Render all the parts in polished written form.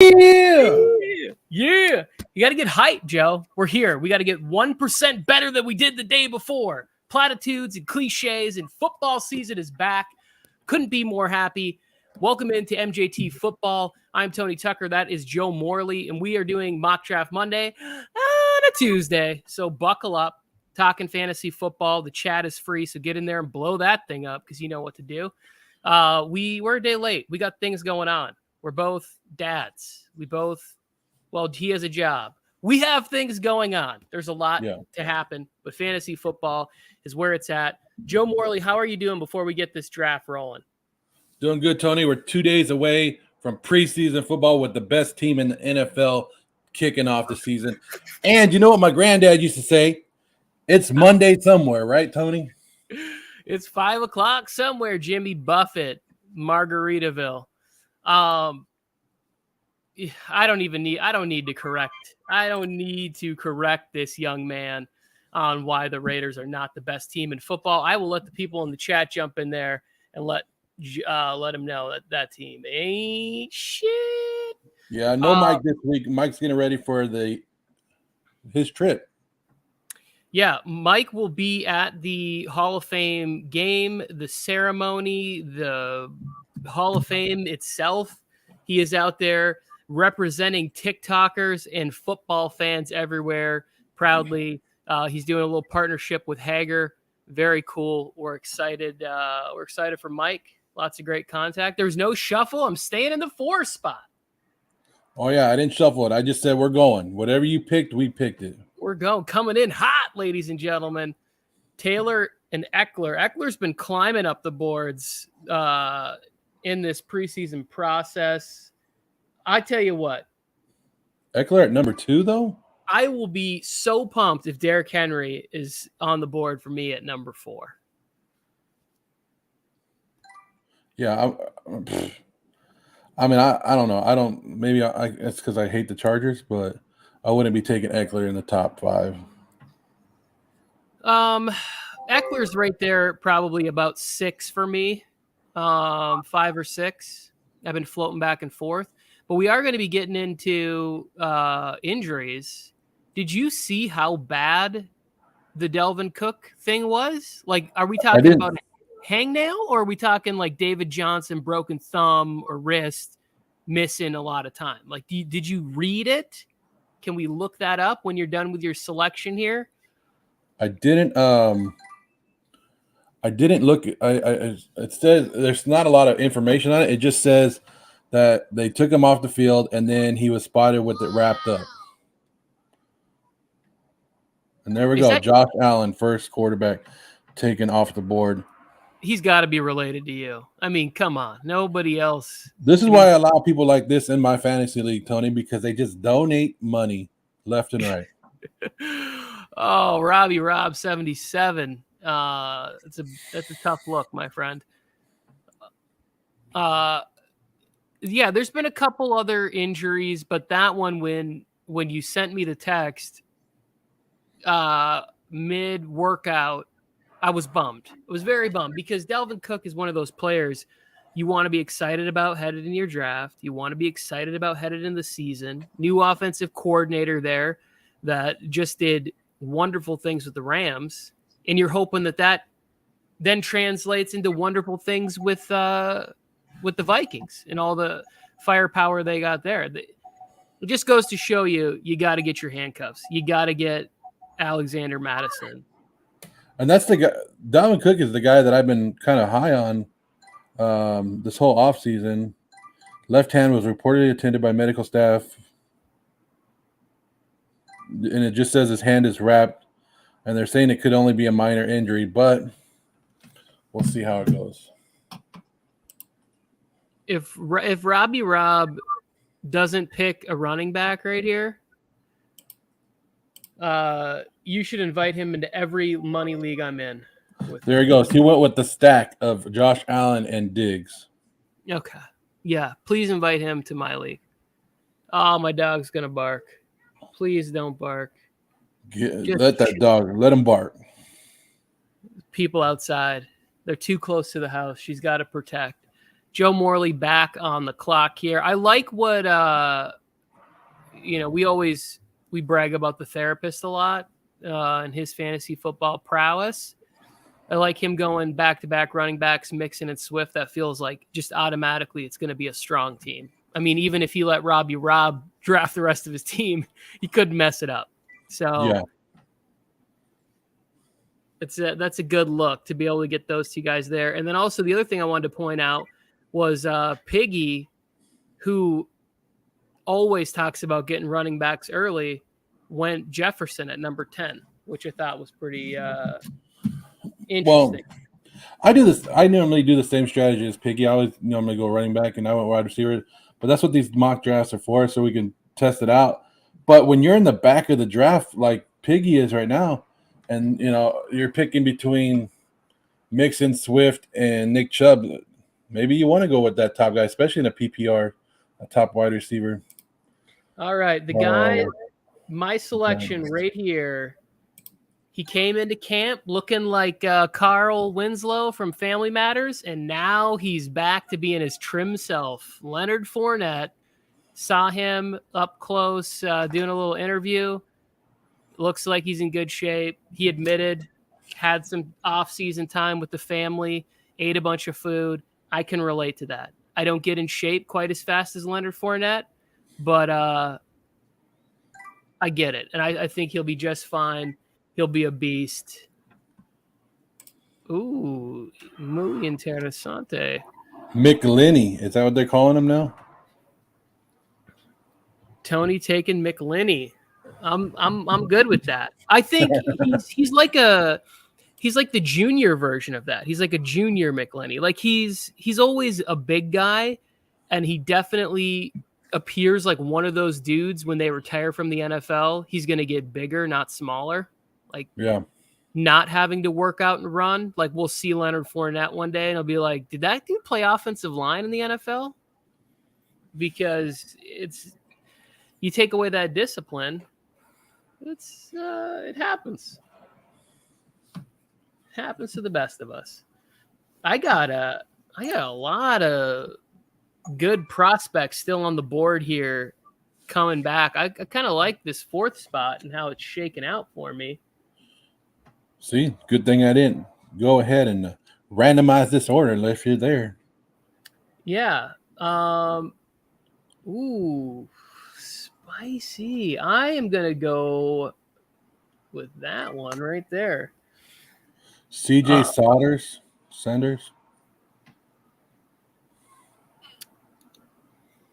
Yeah. Yeah. You got to get hyped, Joe. We're here. We got to get 1% better than we did the day before. Platitudes and cliches, and football season is back. Couldn't be more happy. Welcome into MJT Football. I'm Tony Tucker. That is Joe Morley, and we are doing Mock Draft Monday on a Tuesday. So buckle up. Talking fantasy football. The chat is free, so get in there and blow that thing up because you know what to do. We're a day late. We got things going on. We're both dads. He has a job. We have things going on. There's a lot to happen, but fantasy football is where it's at. Joe Morley, how are you doing before we get this draft rolling? Doing good, Tony. We're 2 days away from preseason football with the best team in the NFL kicking off the season. And you know what my granddad used to say? It's Monday somewhere, right, Tony? It's 5 o'clock somewhere, Jimmy Buffett, Margaritaville. I don't need to correct this young man on why the Raiders are not the best team in football. I will let the people in the chat jump in there and let them know that team ain't shit. Yeah, no Mike this week. Mike's getting ready for his trip. Yeah, Mike will be at the Hall of Fame game, the ceremony, the Hall of Fame itself. He is out there representing TikTokers and football fans everywhere proudly. He's doing a little partnership with Hager. Very cool. We're excited. We're excited for Mike. Lots of great contact. There's no shuffle. I'm staying in the 4 spot. Oh, yeah, I didn't shuffle it. I just said we're going. Whatever you picked, we picked it. We're going. Coming in hot, ladies and gentlemen. Taylor and Eckler. Eckler's been climbing up the boards in this preseason process. I tell you what. Eckler at number 2, though? I will be so pumped if Derrick Henry is on the board for me at number 4. Yeah, I mean, I don't know. Maybe it's because I hate the Chargers, but I wouldn't be taking Eckler in the top 5. Eckler's right there, probably about 6 for me, 5 or 6. I've been floating back and forth, but we are going to be getting into injuries. Did you see how bad the Delvin Cook thing was? Like, are we talking about hangnail, or are we talking like David Johnson, broken thumb or wrist, missing a lot of time? Like, did you read it? Can we look that up when you're done with your selection here? I didn't look. It says there's not a lot of information on it. It just says that they took him off the field and then he was spotted with it wrapped up. And there we go. Josh Allen, first quarterback taken off the board. He's got to be related to you. I mean, come on. Nobody else. This is why I allow people like this in my fantasy league, Tony, because they just donate money left and right. Oh, Robbie Rob 77. That's a tough look, my friend. Yeah, there's been a couple other injuries, but that one when you sent me the text mid workout, I was bummed. I was very bummed because Delvin Cook is one of those players you want to be excited about headed in your draft. You want to be excited about headed in the season. New offensive coordinator there that just did wonderful things with the Rams. And you're hoping that then translates into wonderful things with the Vikings and all the firepower they got there. It just goes to show you got to get your handcuffs. You got to get Alexander Madison. And that's the guy. Dalvin Cook is the guy that I've been kind of high on this whole offseason. Left hand was reportedly attended by medical staff. And it just says his hand is wrapped. And they're saying it could only be a minor injury, but we'll see how it goes. If Robbie Rob doesn't pick a running back right here, you should invite him into every money league I'm in. There he goes. He went with the stack of Josh Allen and Diggs. Okay. Yeah, please invite him to my league. Oh, my dog's going to bark. Please don't bark. Let him bark. People outside. They're too close to the house. She's got to protect. Joe Morley back on the clock here. I like what we brag about the therapist a lot and his fantasy football prowess. I like him going back-to-back running backs, Mixon and Swift. That feels like just automatically it's going to be a strong team. I mean, even if he let Rob draft the rest of his team, he couldn't mess it up. So Yeah. That's a good look to be able to get those two guys there. And then also the other thing I wanted to point out was Piggy, who always talks about getting running backs early, went Jefferson at number 10, which I thought was pretty interesting. Well, I do this. I normally do the same strategy as Piggy. I always normally go running back, and I went wide receiver. But that's what these mock drafts are for, so we can test it out. But when you're in the back of the draft, like Piggy is right now, and you're picking between Mixon, Swift, and Nick Chubb, maybe you want to go with that top guy, especially in a PPR, a top wide receiver. All right, the guy, my selection right here. He came into camp looking like Carl Winslow from Family Matters, and now he's back to being his trim self. Leonard Fournette. Saw him up close doing a little interview. Looks like he's in good shape. He admitted had some off-season time with the family, ate a bunch of food. I can relate to that. I don't get in shape quite as fast as Leonard Fournette, but I get it, and I think he'll be just fine. He'll be a beast. Ooh, muy interesante. McLinney. Is that what they're calling him now? Tony taking McLinney. I'm good with that. I think he's like the junior version of that. He's like a junior McLinney. Like he's always a big guy, and he definitely appears like one of those dudes when they retire from the NFL. He's going to get bigger, not smaller. Like, yeah, not having to work out and run. Like, we'll see Leonard Fournette one day, and he'll be like, did that dude play offensive line in the NFL? Because you take away that discipline, it happens. It happens to the best of us. I got a lot of good prospects still on the board here coming back. I kind of like this fourth spot and how it's shaken out for me. See, good thing I didn't go ahead and randomize this order unless you're there. Yeah. Ooh, spicy. I am going to go with that one right there. CJ Sanders.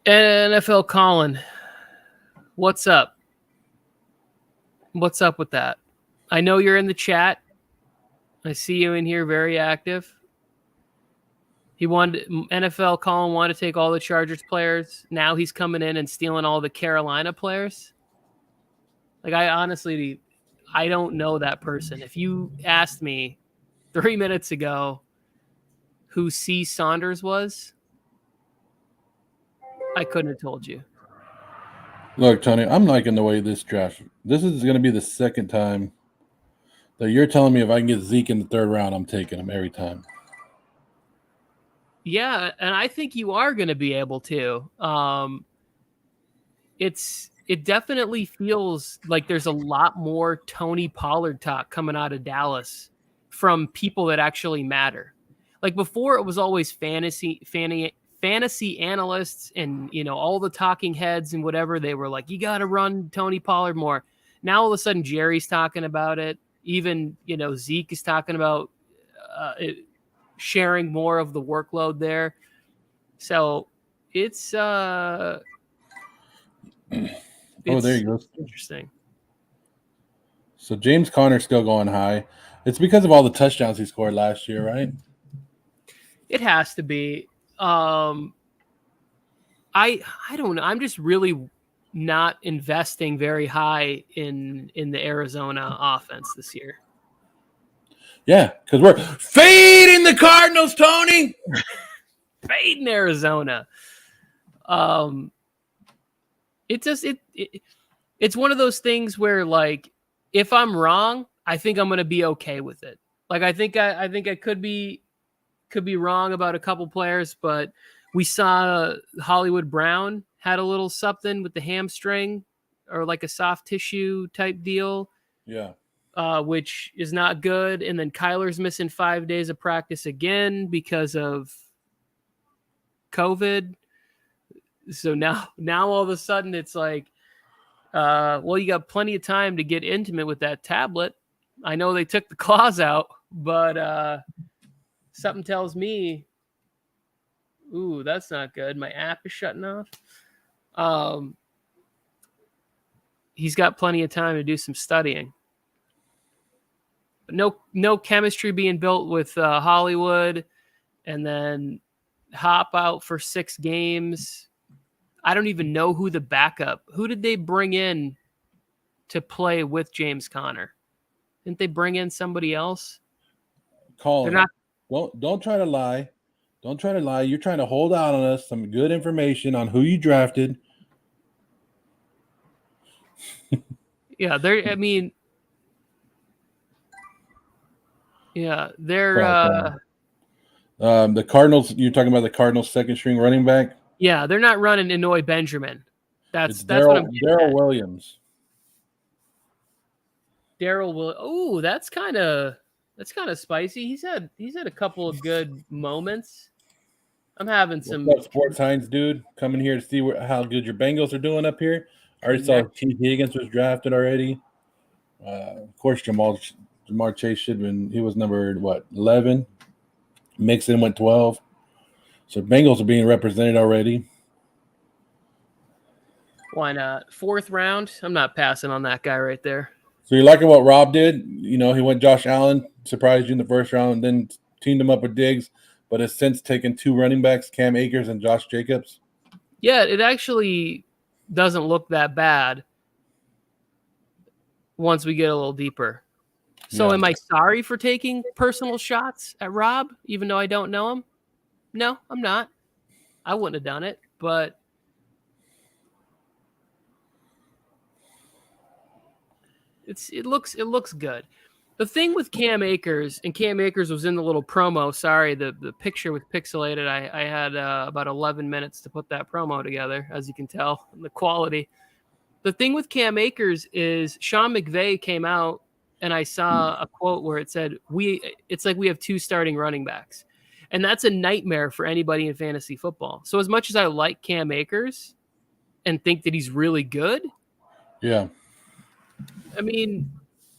NFL Colin, what's up? What's up with that? I know you're in the chat. I see you in here, very active. NFL Colin wanted to take all the Chargers players. Now he's coming in and stealing all the Carolina players. Like, I don't know that person. If you asked me 3 minutes ago who C. Saunders was, I couldn't have told you. Look, Tony, I'm liking the way this draft. This is going to be the second time that you're telling me if I can get Zeke in the third round, I'm taking him every time. Yeah, and I think you are going to be able to. It definitely feels like there's a lot more Tony Pollard talk coming out of Dallas from people that actually matter. Like before, it was always fantasy analysts and all the talking heads and whatever. They were like, you got to run Tony Pollard more. Now all of a sudden, Jerry's talking about it. Even Zeke is talking about sharing more of the workload there. So it's there you go. Interesting. So James Conner's still going high. It's because of all the touchdowns he scored last year, right? It has to be. I don't know. I'm just really not investing very high in the Arizona offense this year. Yeah, because we're fading the Cardinals, Tony. Fading Arizona. It's one of those things where, like, if I'm wrong, I think I'm going to be okay with it. Like, I think I could be wrong about a couple players, but We saw Hollywood Brown had a little something with the hamstring or like a soft tissue type deal. Yeah. Which is not good. And then Kyler's missing 5 days of practice again because of COVID. So now all of a sudden it's like, well, you got plenty of time to get intimate with that tablet. I know they took the claws out, but something tells me, ooh, that's not good. My app is shutting off. He's got plenty of time to do some studying. But no chemistry being built with Hollywood, and then Hop out for 6 games. I don't even know who the backup. Who did they bring in to play with James Conner? Didn't they bring in somebody else? Colin, don't try to lie. Don't try to lie. You're trying to hold out on us some good information on who you drafted. Yeah, they're the Cardinals. You're talking about the Cardinals' second string running back. Yeah, they're not running Inouye Benjamin. That's Darryl, what I'm Darrell Williams. Darryl will. Oh, that's kind of spicy. He's had a couple of good moments. I'm having some Sports Hines dude coming here to see how good your Bengals are doing up here. I already saw T. Higgins was drafted already. Of course, Jamar Chase should have been. He was number 11. Mixon went 12. So Bengals are being represented already. Why not? 4th round. I'm not passing on that guy right there. So you're liking what Rob did? You know, he went Josh Allen, surprised you in the first round, and then teamed him up with Diggs, but has since taken 2 running backs, Cam Akers and Josh Jacobs. Yeah, it actually doesn't look that bad once we get a little deeper. So am I sorry for taking personal shots at Rob, even though I don't know him? No, I'm not. I wouldn't have done it, but it looks good. The thing with Cam Akers, and Cam Akers was in the little promo. Sorry, the picture was pixelated. I had about 11 minutes to put that promo together, as you can tell, the quality. The thing with Cam Akers is Sean McVay came out, and I saw a quote where it said, it's like we have 2 starting running backs. And that's a nightmare for anybody in fantasy football. So as much as I like Cam Akers and think that he's really good, yeah, I mean,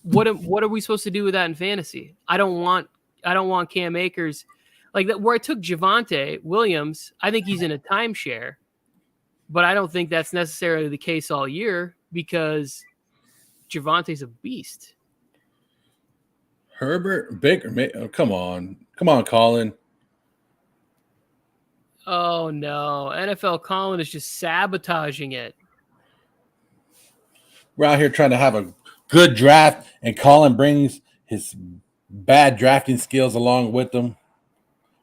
what are we supposed to do with that in fantasy? I don't want Cam Akers like that. Where I took Javonte Williams, I think he's in a timeshare, but I don't think that's necessarily the case all year because Javonte's a beast. Herbert Baker, come on, Colin. Oh no, NFL Colin is just sabotaging it. We're out here trying to have a good draft, and Colin brings his bad drafting skills along with him.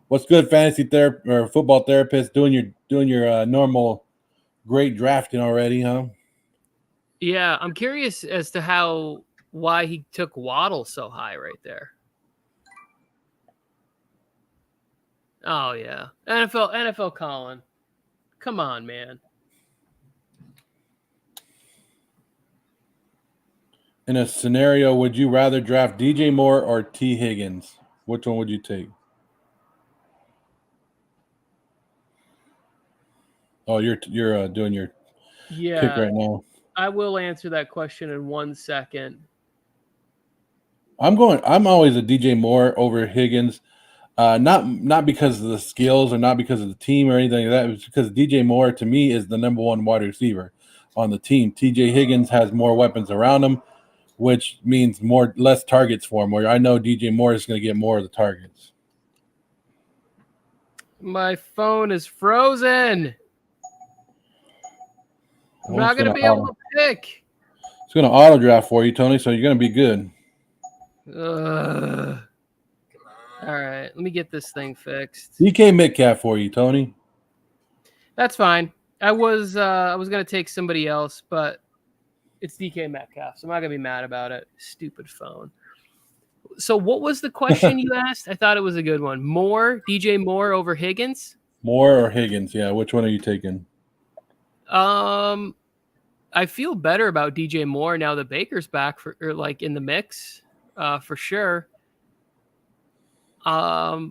What's good, fantasy or football therapist? Doing your normal great drafting already, huh? Yeah, I'm curious as to why he took Waddle so high right there. Oh yeah, NFL Colin, come on, man. In a scenario, would you rather draft DJ Moore or T. Higgins? Which one would you take? Oh, you're doing your pick right now. I will answer that question in 1 second. I'm always a DJ Moore over Higgins. Not because of the skills or not because of the team or anything like that. It's because DJ Moore, to me, is the number 1 wide receiver on the team. TJ Higgins has more weapons around him, which means less targets for him. Where I know DJ Moore is going to get more of the targets. My phone is frozen. I'm not going to be able to pick. It's going to auto draft for you, Tony, so you're going to be good. All right, let me get this thing fixed. DK Metcalf for you, Tony. That's fine. I was going to take somebody else, but it's DK Metcalf, so I'm not going to be mad about it. Stupid phone. So what was the question you asked? I thought it was a good one. DJ Moore over Higgins? Moore or Higgins? Yeah, which one are you taking? I feel better about DJ Moore now that Baker's back in the mix, for sure. I,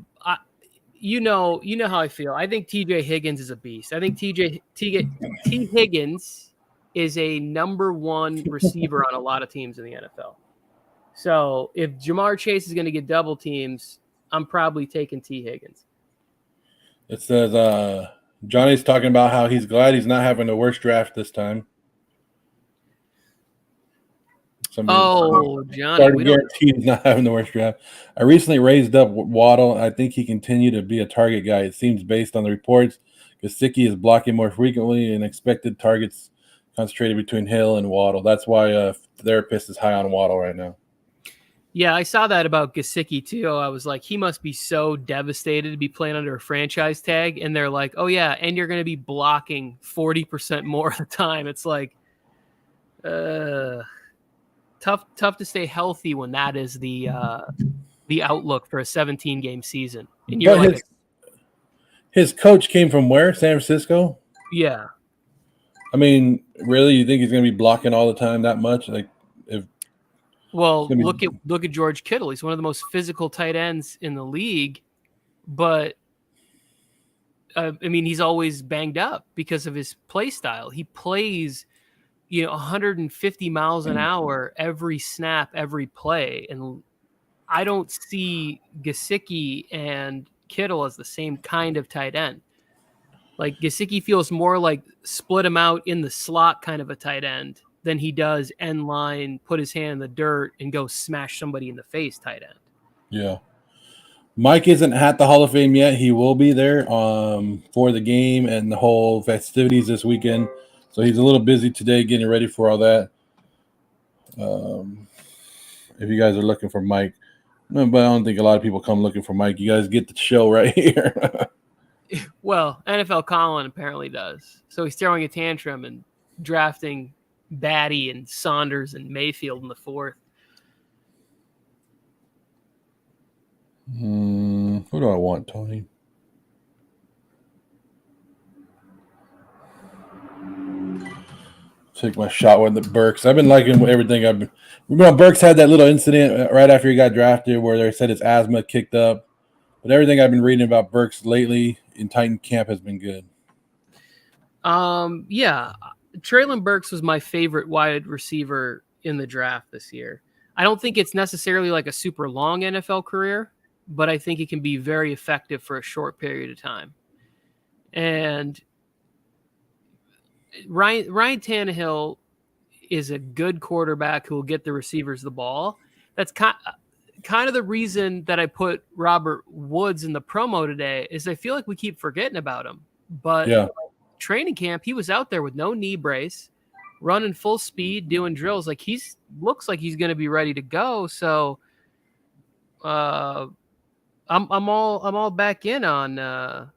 you know how I feel. I think TJ Higgins is a beast. I think T Higgins is a number one receiver on a lot of teams in the NFL. So if Jamar Chase is going to get double teams, I'm probably taking T Higgins. It says Johnny's talking about how he's glad he's not having the worst draft this time. Johnny, we don't guarantee he's not having the worst draft. I recently raised up Waddle. I think he continued to be a target guy. It seems based on the reports, Gesicki is blocking more frequently and expected targets concentrated between Hill and Waddle. That's why therapist is high on Waddle right now. Yeah, I saw that about Gesicki too. I was like, he must be so devastated to be playing under a franchise tag. And they're like, oh yeah, and you're going to be blocking 40% more of the time. It's like, tough to stay healthy when that is the outlook for a 17-game season. And you're But his coach came from where? San Francisco? Yeah. I mean, really, you think he's going to be blocking all the time that much? Look at George Kittle. He's one of the most physical tight ends in the league, but I mean, he's always banged up because of his play style. He plays, 150 miles an hour every snap, every play, and I don't see Gesicki and Kittle as the same kind of tight end. Like Gesicki feels more like split him out in the slot kind of a tight end than he does end line, put his hand in the dirt and go smash somebody in the face tight end. Yeah. Mike isn't at the Hall of Fame yet. He will be there for the game and the whole festivities this weekend. So he's a little busy today getting ready for all that. If you guys are looking for Mike, but I don't think a lot of people come looking for Mike. You guys get the show right here. Well, NFL Colin apparently does. So he's throwing a tantrum and drafting Batty and Saunders and Mayfield in the 4th. Who do I want, Tony? Take my shot with the Burks. I've been liking everything. Remember Burks had that little incident right after he got drafted where they said his asthma kicked up. But everything I've been reading about Burks lately in Titan camp has been good. Yeah. Treylon Burks was my favorite wide receiver in the draft this year. I don't think it's necessarily like a super long NFL career, but I think it can be very effective for a short period of time. And Ryan Tannehill is a good quarterback who will get the receivers the ball. That's kind of the reason that I put Robert Woods in the promo today is I feel like we keep forgetting about him. But yeah. Training camp, he was out there with no knee brace, running full speed, doing drills. Like looks like he's going to be ready to go. So, I'm all back in on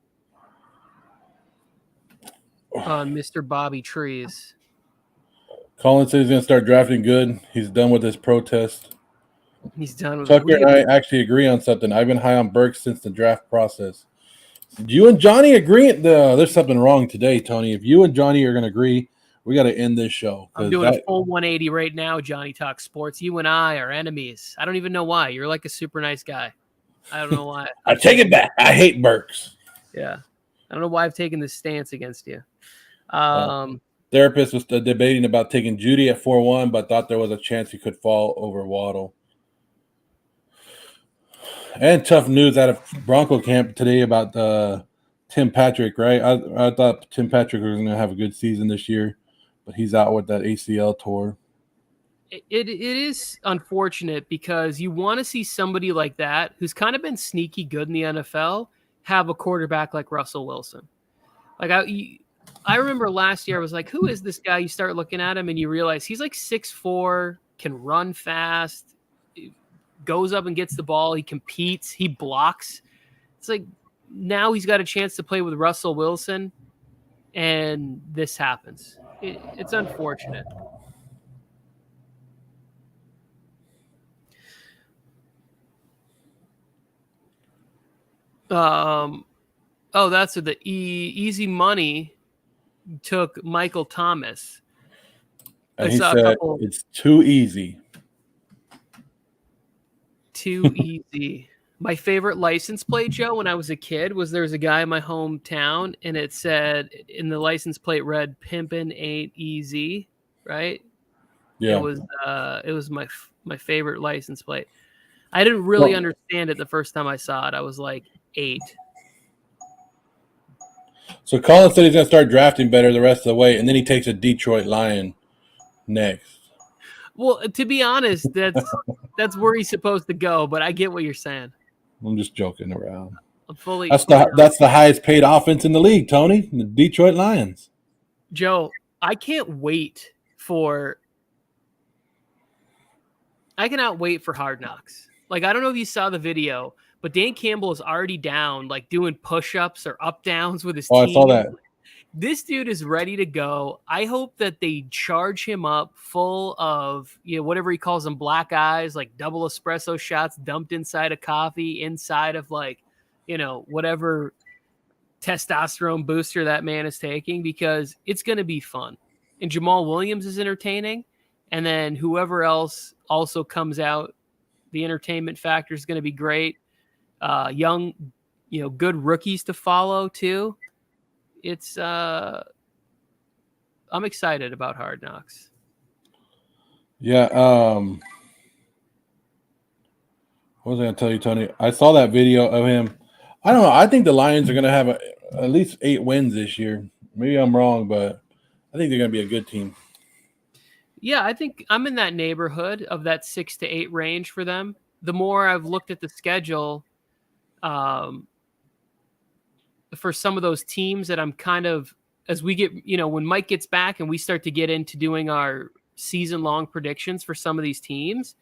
Mr. Bobby Trees. Colin said he's going to start drafting good. He's done with his protest. He's done with Tucker and I actually agree on something. I've been high on Burks since the draft process. Did you and Johnny agree? There's something wrong today, Tony. If you and Johnny are going to agree, we got to end this show. I'm doing a full 180 right now, Johnny Talk Sports. You and I are enemies. I don't even know why. You're like a super nice guy. I don't know why. I take it back. I hate Burks. Yeah. I don't know why I've taken this stance against you. Therapist was debating about taking Judy at 4-1, but thought there was a chance he could fall over Waddle. And tough news out of Bronco camp today about Tim Patrick, right? I thought Tim Patrick was going to have a good season this year, but he's out with that ACL tour. It is unfortunate because you want to see somebody like that who's kind of been sneaky good in the NFL have a quarterback like Russell Wilson. Like I remember last year I was like, who is this guy? You start looking at him and you realize he's like 6'4", can run fast, goes up and gets the ball. He competes. He blocks. It's like now he's got a chance to play with Russell Wilson, and this happens. It's unfortunate. Oh, that's the Easy Money took Michael Thomas. And I he saw a said couple. it's too easy. Too easy. My favorite license plate, Joe, when I was a kid, was there was a guy in my hometown, and it said in the license plate read "Pimpin' ain't easy," right? Yeah. It was my favorite license plate. I didn't really understand it the first time I saw it. I was like 8. So Colin said he's going to start drafting better the rest of the way, and then he takes a Detroit Lion next. Well, to be honest, that's where he's supposed to go. But I get what you're saying. I'm just joking around. I'm fully That's on. the highest paid offense in the league, Tony. The Detroit Lions. Joe, I cannot wait for Hard Knocks. Like, I don't know if you saw the video, but Dan Campbell is already down, like doing push-ups or up downs with his Oh, team. I saw that. This dude is ready to go. I hope that they charge him up full of, whatever he calls them, black eyes, like double espresso shots dumped inside of coffee, inside of whatever testosterone booster that man is taking, because it's going to be fun. And Jamal Williams is entertaining. And then whoever else also comes out, the entertainment factor is going to be great. Young, good rookies to follow too. It's I'm excited about Hard Knocks. Yeah. What was I going to tell you, Tony? I saw that video of him. I don't know. I think the Lions are going to have at least 8 wins this year. Maybe I'm wrong, but I think they're going to be a good team. Yeah, I think I'm in that neighborhood of that 6 to 8 range for them. The more I've looked at the schedule, for some of those teams that I'm kind of, as we get, when Mike gets back and we start to get into doing our season-long predictions for some of these teams,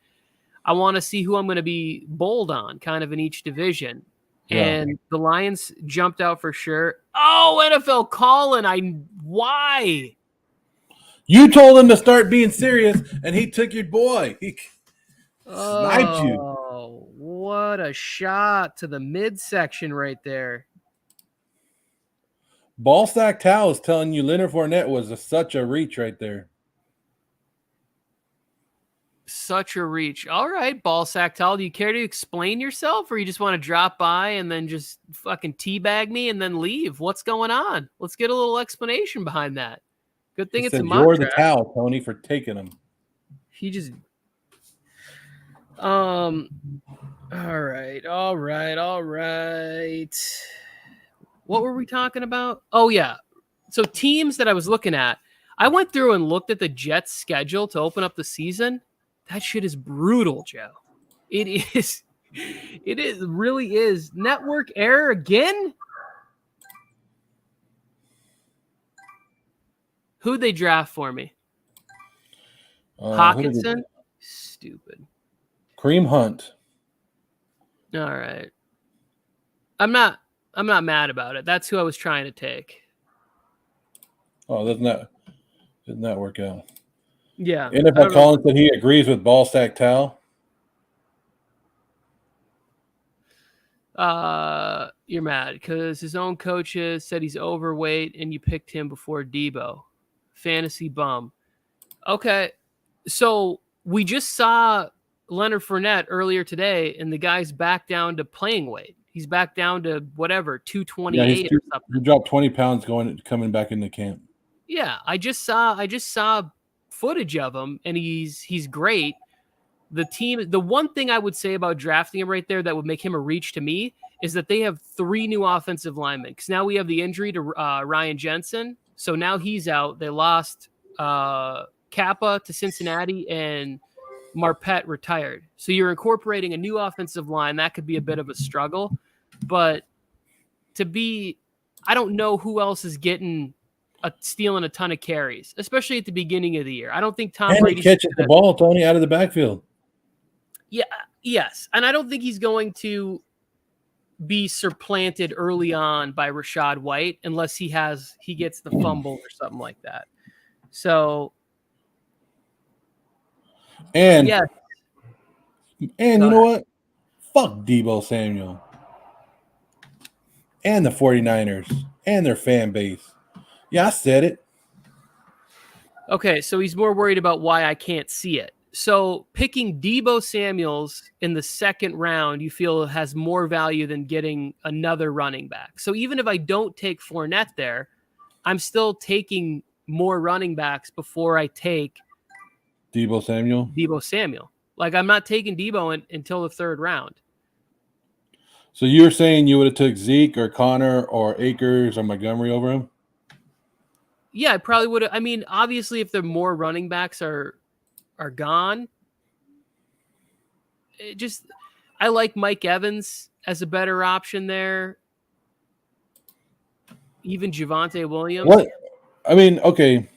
I want to see who I'm going to be bold on kind of in each division. Yeah. And the Lions jumped out for sure. Oh, NFL Colin, why? You told him to start being serious, and he took your boy. He sniped you. Oh, what a shot to the midsection right there. Ballsack Tal is telling you Leonard Fournette was such a reach right there. Such a reach. All right, Ballsack Tal, do you care to explain yourself, or you just want to drop by and then just fucking teabag me and then leave? What's going on? Let's get a little explanation behind that. Good thing it's a mock you're draft. the towel, Tony, for taking him. He just all right. What were we talking about? Oh yeah. So teams that I was looking at, I went through and looked at the Jets schedule to open up the season. That shit is brutal, Joe. It is. It really is. Network error again? Who'd they draft for me? Hawkinson? Stupid. Kareem Hunt. All right. I'm not mad about it. That's who I was trying to take. Oh, didn't that work out? Yeah. NFL Colin said he agrees with Ballsack Tal. You're mad because his own coaches said he's overweight and you picked him before Debo. Fantasy bum. Okay. So we just saw Leonard Fournette earlier today, and the guy's back down to playing weight. He's back down to whatever, 228 or something. He dropped 20 pounds coming back into camp. Yeah, I just saw footage of him, and he's great. The one thing I would say about drafting him right there that would make him a reach to me is that they have 3 new offensive linemen. Because now we have the injury to Ryan Jensen, so now he's out. They lost Kappa to Cincinnati, and Marpet retired. So you're incorporating a new offensive line. That could be a bit of a struggle. But I don't know who else is stealing a ton of carries, especially at the beginning of the year. I don't think Tom Brady catches the ball, Tony, out of the backfield. Yeah, yes. And I don't think he's going to be supplanted early on by Rachaad White unless he gets the fumble or something like that. So And you know what? Fuck Debo Samuel. and the 49ers and their fan base. Yeah, I said it. Okay, so he's more worried about why I can't see it. So picking Deebo Samuels in the second round, you feel has more value than getting another running back. So even if I don't take Fournette there, I'm still taking more running backs before I take Deebo Samuel. Deebo Samuel. Like I'm not taking Deebo until the third round. So you're saying you would have took Zeke or Connor or Akers or Montgomery over him? Yeah, I probably would have. I mean, obviously, if the more running backs are gone, I like Mike Evans as a better option there. Even Javonte Williams. What? I mean, okay.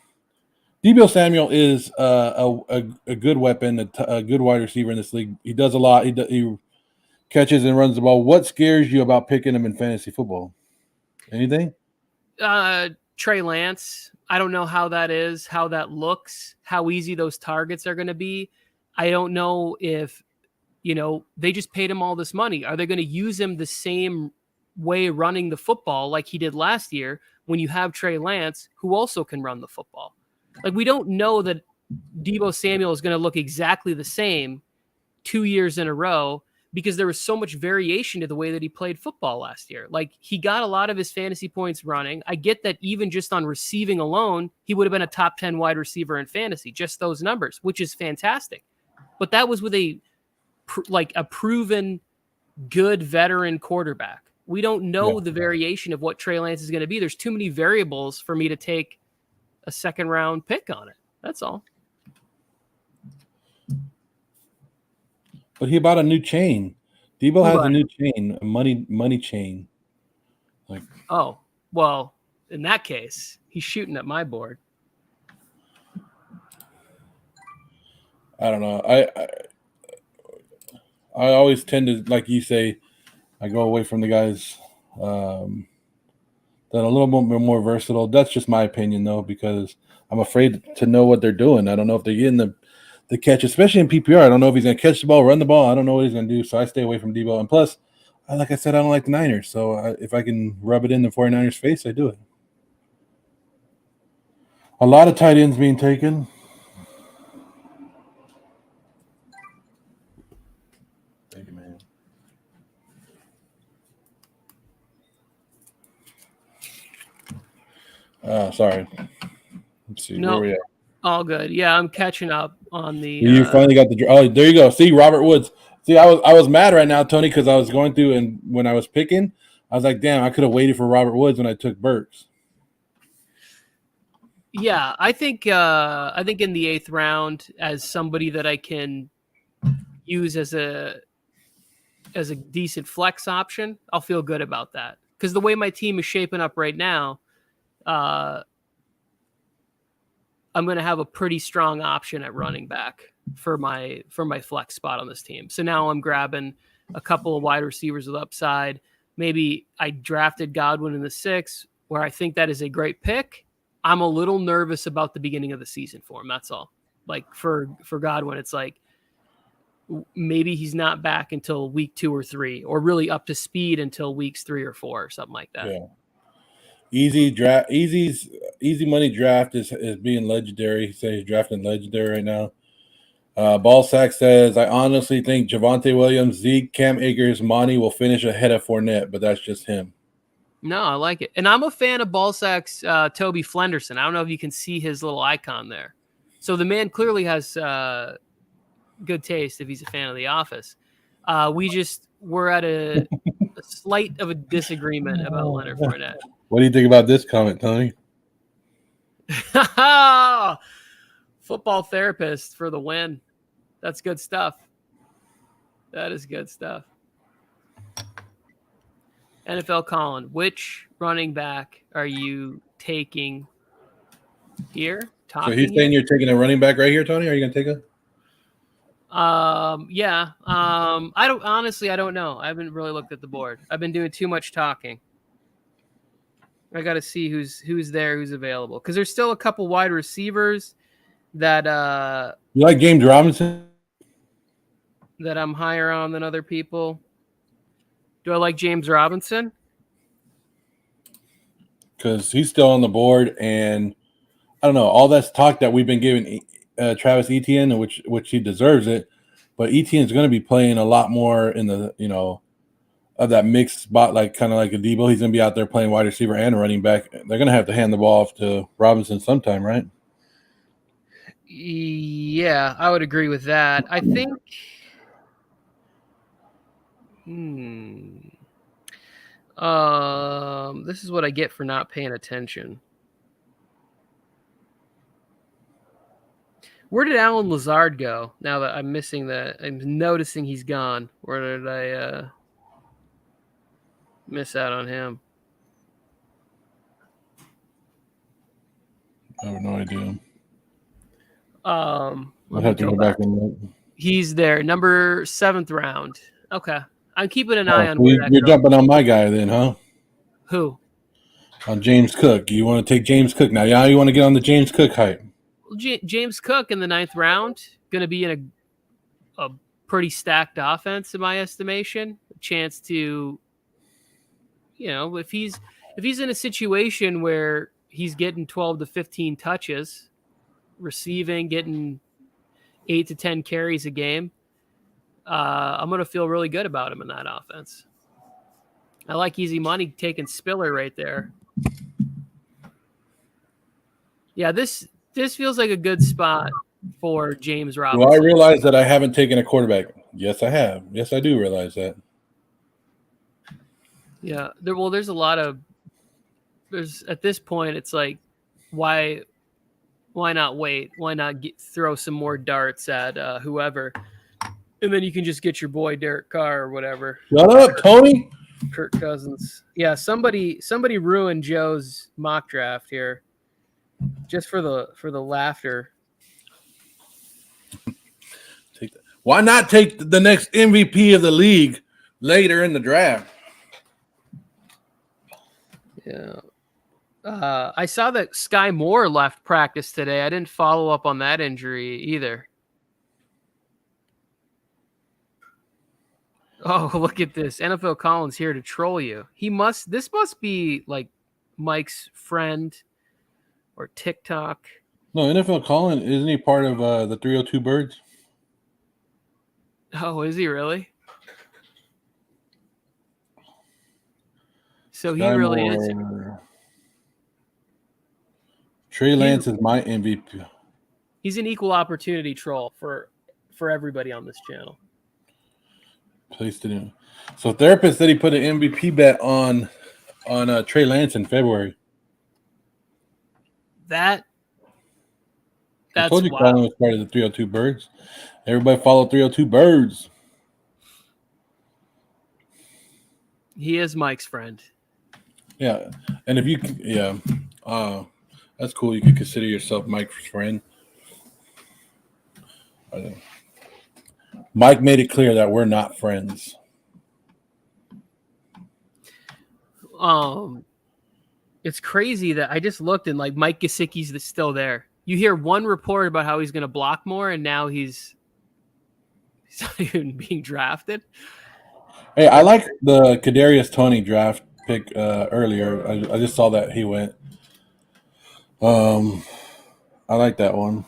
Deebo Samuel is a good weapon, a good wide receiver in this league. He does a lot. He catches and runs the ball. What scares you about picking him in fantasy football? Anything? Trey Lance. I don't know how that is, how that looks, how easy those targets are going to be. I don't know if, they just paid him all this money. Are they going to use him the same way running the football like he did last year when you have Trey Lance, who also can run the football? Like, we don't know that Deebo Samuel is going to look exactly the same 2 years in a row because there was so much variation to the way that he played football last year. Like, he got a lot of his fantasy points running. I get that even just on receiving alone, he would have been a top 10 wide receiver in fantasy, just those numbers, which is fantastic. But that was with a proven good veteran quarterback. We don't know the variation of what Trey Lance is going to be. There's too many variables for me to take a second round pick on it. That's all. But he bought a new chain. Deebo has a new chain, a money chain. Like, oh, well, in that case, he's shooting at my board. I don't know. I always tend to, like you say, I go away from the guys that are a little bit more versatile. That's just my opinion, though, because I'm afraid to know what they're doing. I don't know if they're getting the catch, especially in PPR. I don't know if he's going to catch the ball, run the ball. I don't know what he's going to do, so I stay away from Deebo. And plus, like I said, I don't like the Niners, so if I can rub it in the 49ers' face, I do it. A lot of tight ends being taken. Thank you, man. Sorry. Let's see. No, where we at? all good. Yeah, I'm catching up on the. You finally got the. Oh, there you go. See, Robert Woods. See, I was mad right now, Tony, because I was going through and when I was picking, I was like, damn, I could have waited for Robert Woods when I took Burks. Yeah, I think in the 8th round, as somebody that I can use as a decent flex option, I'll feel good about that. Because the way my team is shaping up right now, I'm going to have a pretty strong option at running back for my flex spot on this team. So now I'm grabbing a couple of wide receivers with upside. Maybe I drafted Godwin in the 6th, where I think that is a great pick. I'm a little nervous about the beginning of the season for him. That's all. Like for Godwin, it's like maybe he's not back until week 2 or 3, or really up to speed until weeks 3 or 4 or something like that. Yeah. Easy money draft is being legendary. He says he's drafting legendary right now. Ballsack says, I honestly think Javonte Williams, Zeke, Cam Akers, Monty will finish ahead of Fournette, but that's just him. No, I like it. And I'm a fan of Ballsack's Toby Flenderson. I don't know if you can see his little icon there. So the man clearly has good taste if he's a fan of The Office. We're at a slight of a disagreement about Leonard Fournette. What do you think about this comment, Tony? Football therapist for the win. That's good stuff. That is good stuff. NFL Colin, which running back are you taking here? So he's saying you're taking a running back right here, Tony? Are you going to take a? Yeah. I don't know. I haven't really looked at the board. I've been doing too much talking. I got to see who's there, who's available. Because there's still a couple wide receivers that you like James Robinson? That I'm higher on than other people. Do I like James Robinson? because he's still on the board, and I don't know, all that's talk that we've been giving Travis Etienne, which he deserves it, but Etienne's going to be playing a lot more in the of that mixed spot, like kind of like a Debo. He's going to be out there playing wide receiver and running back. They're going to have to hand the ball off to Robinson sometime, right? Yeah, I would agree with that. I think. This is what I get for not paying attention. Where did Alan Lazard go? Now that I'm missing that, I'm noticing he's gone. Where did I miss out on him? I have no idea. I'll have to go back and look. He's there, number 7th round. Okay, I'm keeping an eye on. You're jumping on my guy then, huh? Who? On James Cook. You want to take James Cook now? Yeah, you want to get on the James Cook hype? Well, James Cook in the 9th round, going to be in a pretty stacked offense in my estimation. A chance to, if he's in a situation where he's getting 12 to 15 touches, receiving, getting 8 to 10 carries a game, I'm going to feel really good about him in that offense. I like easy money taking Spiller right there. Yeah, this feels like a good spot for James Robinson. Well, I realize that I haven't taken a quarterback. Yes, I have. Yes, I do realize that. Yeah, there's a lot of at this point it's like why not wait? Why not throw some more darts at whoever, and then you can just get your boy Derek Carr or whatever. Shut up, Tony. Kirk Cousins. Yeah, somebody ruined Joe's mock draft here, just for the laughter. Take that. Why not take the next MVP of the league later in the draft? Yeah. I saw that Sky Moore left practice today. I didn't follow up on that injury either. Oh, look at this. NFL Collins here to troll you. This must be like Mike's friend or TikTok. No, NFL Collins, isn't he part of the 302 Birds? Oh, is he really? So Sky he really is. Trey Lance is my MVP. He's an equal opportunity troll for everybody on this channel. Placed it in. So therapist said he put an MVP bet on Trey Lance in February. That's I told you Colin was part of the 302 Birds. Everybody follow 302 Birds. He is Mike's friend. Yeah, and if you that's cool. You can consider yourself Mike's friend. Mike made it clear that we're not friends. It's crazy that I just looked and like Mike Gesicki's still there. You hear one report about how he's going to block more, and now he's not even being drafted. Hey, I like the Kadarius Toney draft pick earlier. I just saw that he went. I like that one.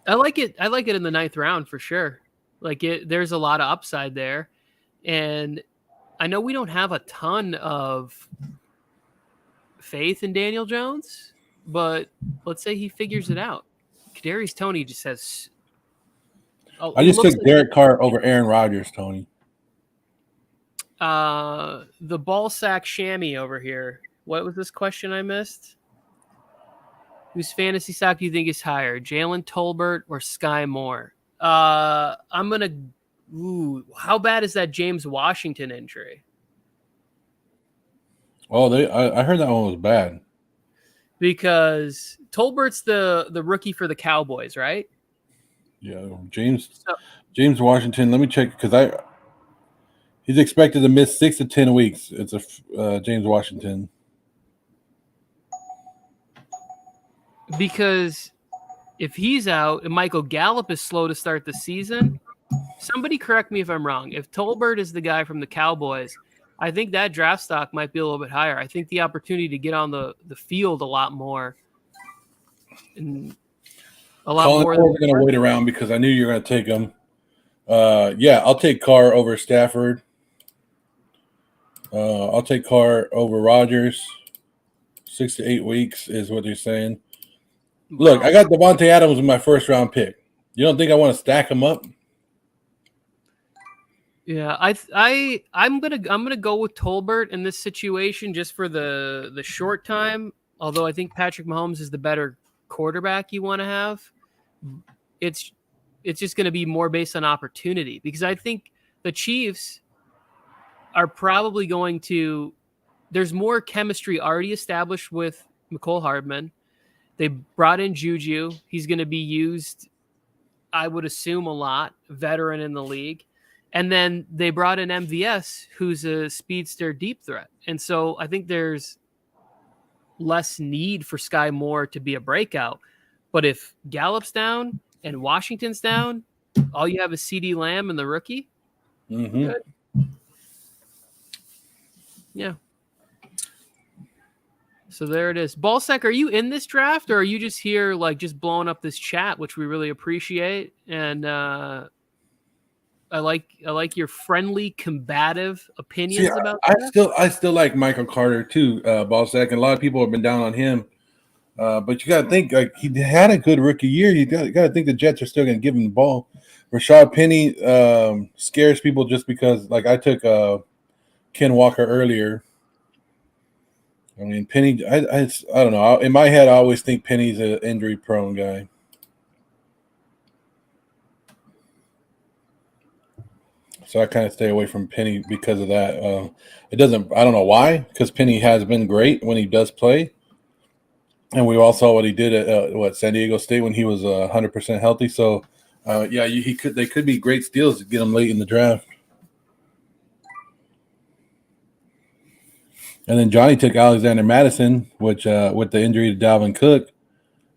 I like it in the 9th round for sure. Like there's a lot of upside there, and I know we don't have a ton of faith in Daniel Jones, but let's say he figures it out. Kadarius Toney just has. I just took Derek Carr over Aaron Rodgers, Tony. The ball sack chamois over here. What was this question I missed? Whose fantasy stock do you think is higher, Jalen Tolbert or Sky Moore? I'm gonna. Ooh, how bad is that James Washington injury? Oh, I heard that one was bad. Because Tolbert's the rookie for the Cowboys, right? Yeah, James Washington. Let me check because he's expected to miss 6 to 10 weeks. It's a James Washington. Because if he's out and Michael Gallup is slow to start the season, somebody correct me if I'm wrong. If Tolbert is the guy from the Cowboys, I think that draft stock might be a little bit higher. I think the opportunity to get on the field a lot more and a lot Colin, more. we're going to wait around because I knew you were going to take him. Yeah, I'll take Carr over Stafford. I'll take Carr over Rodgers. 6 to 8 weeks is what they're saying. Wow. Look, I got Devontae Adams in my first round pick. You don't think I want to stack him up? Yeah, I'm gonna go with Tolbert in this situation just for the short time. Although I think Patrick Mahomes is the better quarterback you want to have. It's just going to be more based on opportunity because I think the Chiefs are probably going to. There's more chemistry already established with McCole Hardman. They brought in Juju. He's going to be used, I would assume, a lot. Veteran in the league. And then they brought in MVS, who's a speedster deep threat. And so I think there's less need for Sky Moore to be a breakout. But if Gallup's down and Washington's down, all you have is CD Lamb and the rookie. Mm-hmm. Good. Yeah. So there it is. Ballsack, are you in this draft or are you just here like just blowing up this chat, which we really appreciate? And I like your friendly, combative opinions about that. I still like Michael Carter too, Ballsack, and a lot of people have been down on him. But you got to think, like, he had a good rookie year. You got to think the Jets are still going to give him the ball. Rashad Penny scares people just because, like, I took Ken Walker earlier. I mean, Penny, I don't know. In my head, I always think Penny's an injury-prone guy. So I kind of stay away from Penny because of that. It doesn't – I don't know why, because Penny has been great when he does play. And we all saw what he did at San Diego State when he was 100% healthy. So, yeah, they could be great steals to get him late in the draft. And then Johnny took Alexander Madison, which with the injury to Dalvin Cook,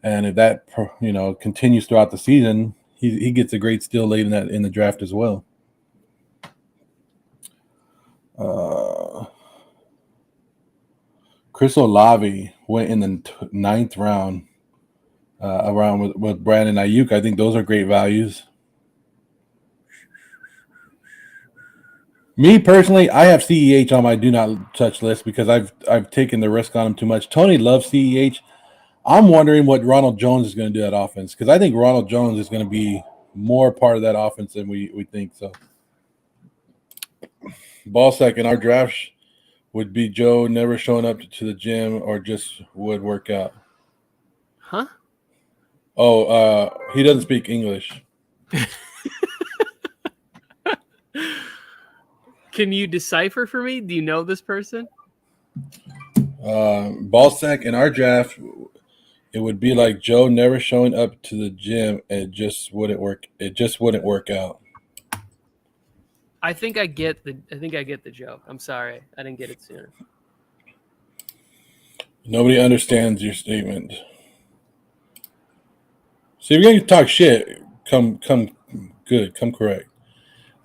and if that continues throughout the season, he gets a great steal late in the draft as well. Chris Olave went in the 9th round, around with Brandon Ayuk. I think those are great values. Me personally, I have CEH on my do not touch list because I've taken the risk on him too much. Tony loves CEH. I'm wondering what Ronald Jones is going to do at offense because I think Ronald Jones is going to be more part of that offense than we think. So, Ballsack in our draft would be Joe never showing up to the gym or just would work out. Huh? Oh, he doesn't speak English. Can you decipher for me? Do you know this person? Ballsack in our draft, it would be like Joe never showing up to the gym. It just wouldn't work. It just wouldn't work out. I think I get the joke. I'm sorry, I didn't get it sooner. Nobody understands your statement. So if you're going to talk shit, come good, come correct.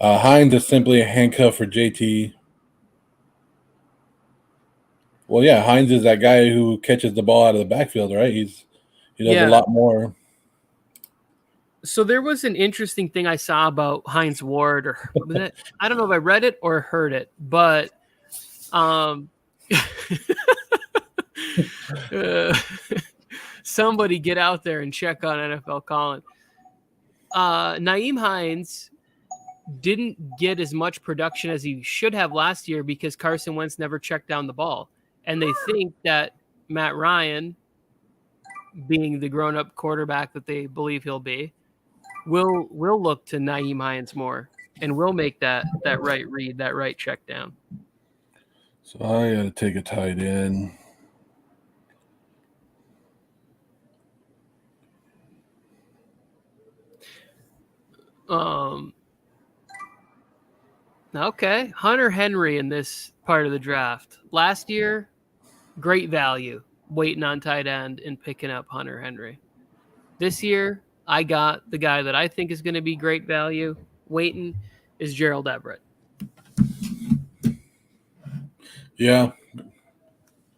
Hines is simply a handcuff for JT. Well, yeah, Hines is that guy who catches the ball out of the backfield, right? He does a lot more. So there was an interesting thing I saw about Hines Ward, or I don't know if I read it or heard it, but somebody get out there and check on NFL Colin. Nyheim Hines didn't get as much production as he should have last year because Carson Wentz never checked down the ball. And they think that Matt Ryan, being the grown-up quarterback that they believe he'll be, will look to Nyheim Hines more and will make that right read, that right check down. So I got to take a tight end. Okay, Hunter Henry in this part of the draft. Last year, great value, waiting on tight end and picking up Hunter Henry. This year, I got the guy that I think is going to be great value. Waiting is Gerald Everett. Yeah.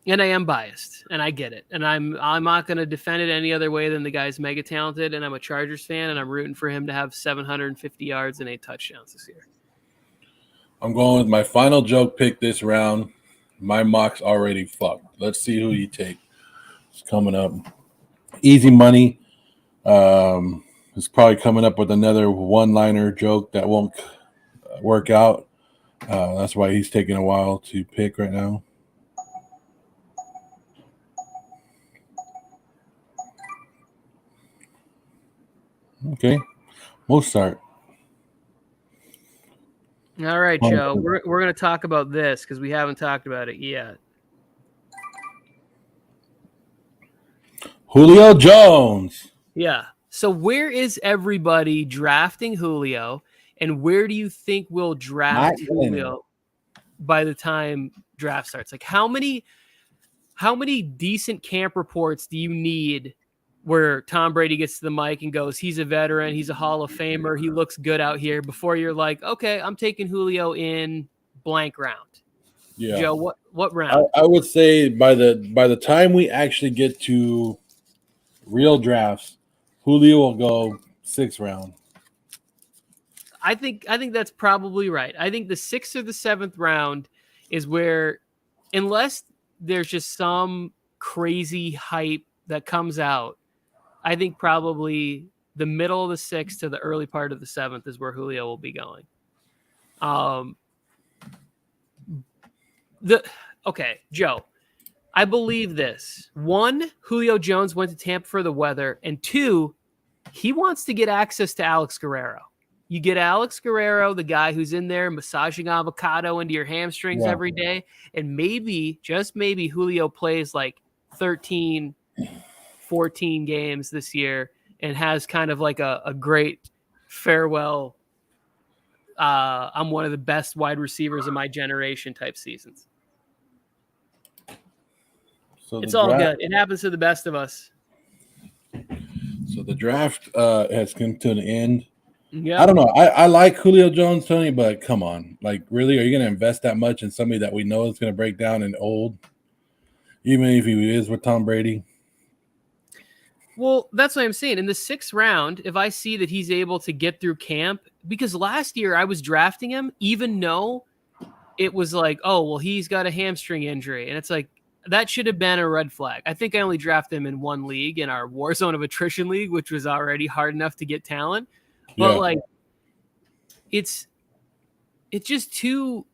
And I am biased, and I get it. And I'm not going to defend it any other way than the guy's mega talented, and I'm a Chargers fan, and I'm rooting for him to have 750 yards and 8 touchdowns this year. I'm going with my final joke pick this round. My mock's already fucked. Let's see who you take. It's coming up. Easy money. It's probably coming up with another one-liner joke that won't work out. That's why he's taking a while to pick right now. Okay, we'll start. All right, Joe. We're going to talk about this because we haven't talked about it yet. Julio Jones. Yeah. So where is everybody drafting Julio, and where do you think we'll draft Julio by the time draft starts? Like how many decent camp reports do you need where Tom Brady gets to the mic and goes, he's a veteran, he's a Hall of Famer, he looks good out here, before you're like, okay, I'm taking Julio in blank round? Yeah. Joe, what round? I would say by the time we actually get to real drafts, Julio will go 6th round. I think that's probably right. I think the 6th or the 7th round is where, unless there's just some crazy hype that comes out, I think probably the middle of the 6th to the early part of the 7th is where Julio will be going. Okay, Joe, I believe this. 1, Julio Jones went to Tampa for the weather, and 2, he wants to get access to Alex Guerrero. You get Alex Guerrero, the guy who's in there massaging avocado into your hamstrings every day, and maybe, just maybe, Julio plays like 13, 14 games this year and has kind of like a great farewell, I'm one of the best wide receivers of my generation type seasons. So it's all good. It happens to the best of us. So the draft has come to an end. Yeah, I don't know. I like Julio Jones, Tony, but come on. Like, really? Are you going to invest that much in somebody that we know is going to break down and old, even if he is with Tom Brady? Well, that's what I'm saying. In the 6th round, if I see that he's able to get through camp, because last year I was drafting him, even though it was like, oh, well, he's got a hamstring injury. And it's like, that should have been a red flag. I think I only drafted him in one league, in our Warzone of Attrition League, which was already hard enough to get talent. But like, it's too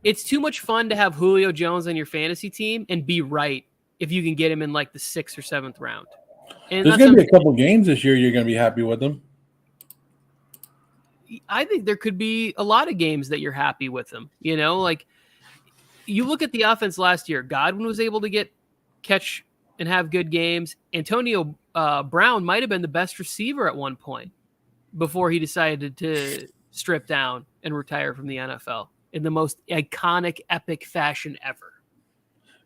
much fun to have Julio Jones on your fantasy team and be right if you can get him in like the 6th or 7th round. And there's going to be a couple games this year you're going to be happy with them. I think there could be a lot of games that you're happy with them. You know, like you look at the offense last year. Godwin was able to catch and have good games. Antonio Brown might have been the best receiver at one point before he decided to strip down and retire from the NFL in the most iconic, epic fashion ever.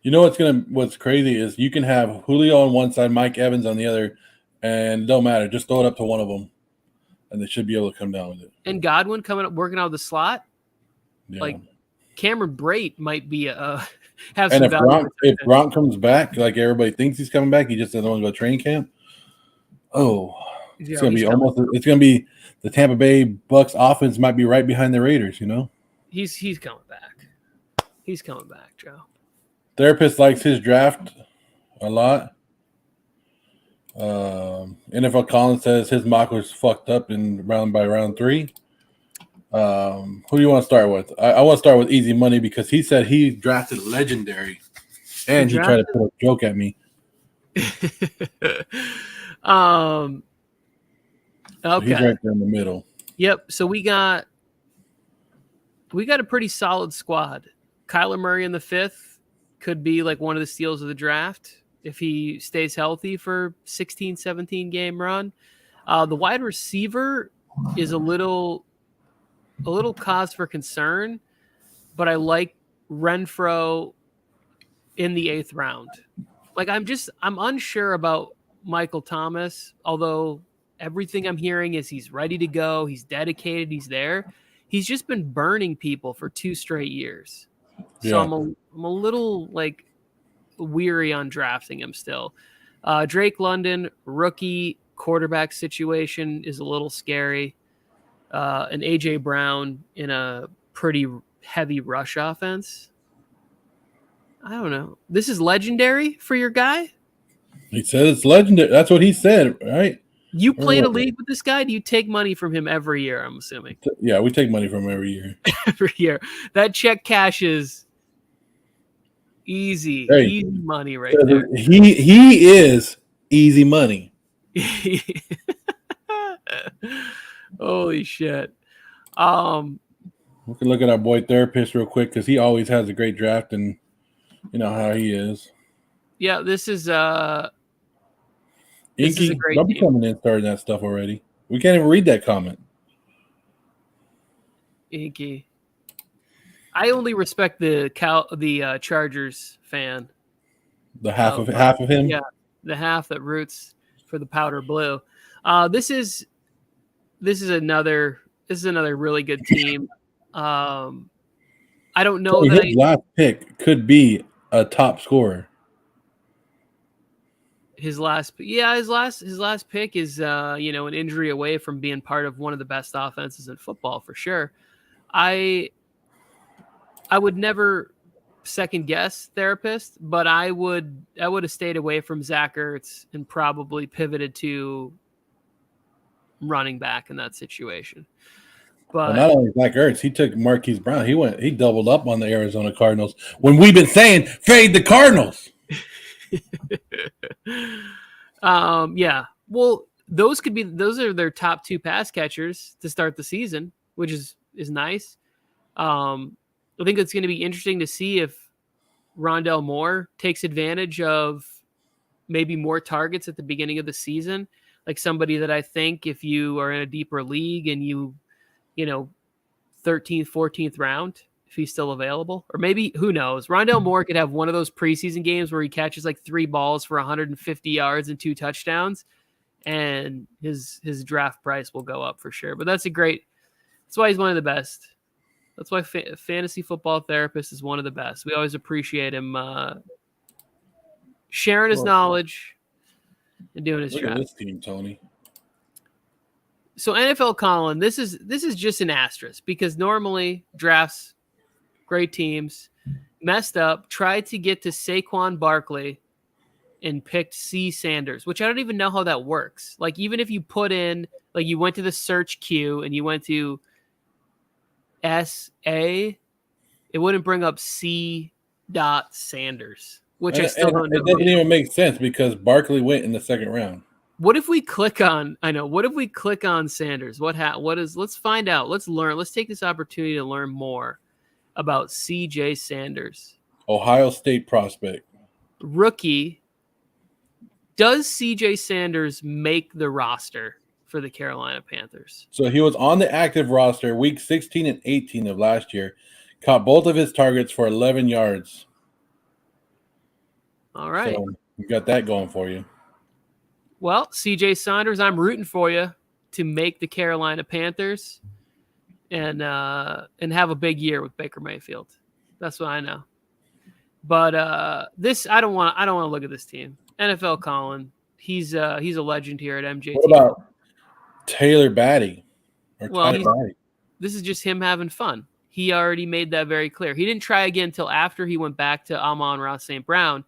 You know what's crazy is you can have Julio on one side, Mike Evans on the other, and it don't matter. Just throw it up to one of them, and they should be able to come down with it. And Godwin coming up, working out of the slot, like Cameron Brate might be have some value. If Gronk comes back, like everybody thinks he's coming back, he just doesn't want to go training camp. Oh, it's gonna be almost. It's gonna be the Tampa Bay Bucks offense might be right behind the Raiders. You know, he's coming back. He's coming back, Joe. Therapist likes his draft a lot. NFL Collins says his mock was fucked up by round 3. Who do you want to start with? I want to start with Easy Money because he said he drafted Legendary, and he tried to put a joke at me. Okay, he's right there in the middle. Yep. So we got a pretty solid squad. Kyler Murray in the 5th could be like one of the steals of the draft if he stays healthy for 16, 17 game run. The wide receiver is a little cause for concern, but I like Renfro in the 8th round. Like I'm unsure about Michael Thomas, although everything I'm hearing is he's ready to go, he's dedicated, he's there. He's just been burning people for 2 straight years. So Yeah. I'm a little like weary on drafting him still. Drake London, rookie quarterback situation is a little scary. And AJ Brown in a pretty heavy rush offense. I don't know. This is legendary for your guy. He said it's legendary. That's what he said, right? You Or played a what? league with this guy. Do you take money from him every year? I'm assuming Yeah, we take money from him every year. every year. That check cashes Hey, easy money right there. he is easy money. Holy shit. We can look at our boy therapist real quick because he always has a great draft, and you know how he is. Yeah, this is a Inky, great don't be team. coming in starting that stuff already. We can't even read that comment. Inky. I only respect the Chargers fan. The half of him. Yeah, the half that roots for the powder blue. This is another really good team. I don't know that His last pick could be a top scorer. his last pick is an injury away from being part of one of the best offenses in football for sure. I would never second guess therapist, but I would have stayed away from Zach Ertz and probably pivoted to running back in that situation. But not only Zach Ertz, he took Marquise Brown. He doubled up on the Arizona Cardinals when we've been saying fade the Cardinals. Yeah. Well, those are their top two pass catchers to start the season, which is nice. I think it's going to be interesting to see if Rondell Moore takes advantage of maybe more targets at the beginning of the season. Like somebody that I think if you are in a deeper league and you 13th, 14th round, if he's still available, or maybe who knows, Rondell Moore could have one of those preseason games where he catches like 3 balls for 150 yards and 2 touchdowns, and his draft price will go up for sure. But that's why he's one of the best. That's why fantasy football therapist is one of the best. We always appreciate him sharing his knowledge and doing his job. Look at this team, Tony. So NFL Colin, this is just an asterisk because normally drafts, great teams, messed up, tried to get to Saquon Barkley and picked C. Sanders, which I don't even know how that works. Like even if you put in, like you went to the search queue and you went to S.A., it wouldn't bring up C. Sanders, which I still don't know. It doesn't even make sense because Barkley went in the second round. What if we click on Sanders? Let's find out. Let's learn. Let's take this opportunity to learn more about C.J. Sanders. Ohio State prospect. Rookie. Does C.J. Sanders make the roster for the Carolina Panthers? So he was on the active roster week 16 and 18 of last year. Caught both of his targets for 11 yards. All right. So you got that going for you. Well, C.J. Sanders, I'm rooting for you to make the Carolina Panthers and have a big year with Baker Mayfield. That's what I know. But I don't want to look at this team. NFL Colin, he's a legend here at MJT. What about Taylor Batty? This is just him having fun. He already made that very clear. He didn't try again until after he went back to Amon-Ra St. Brown.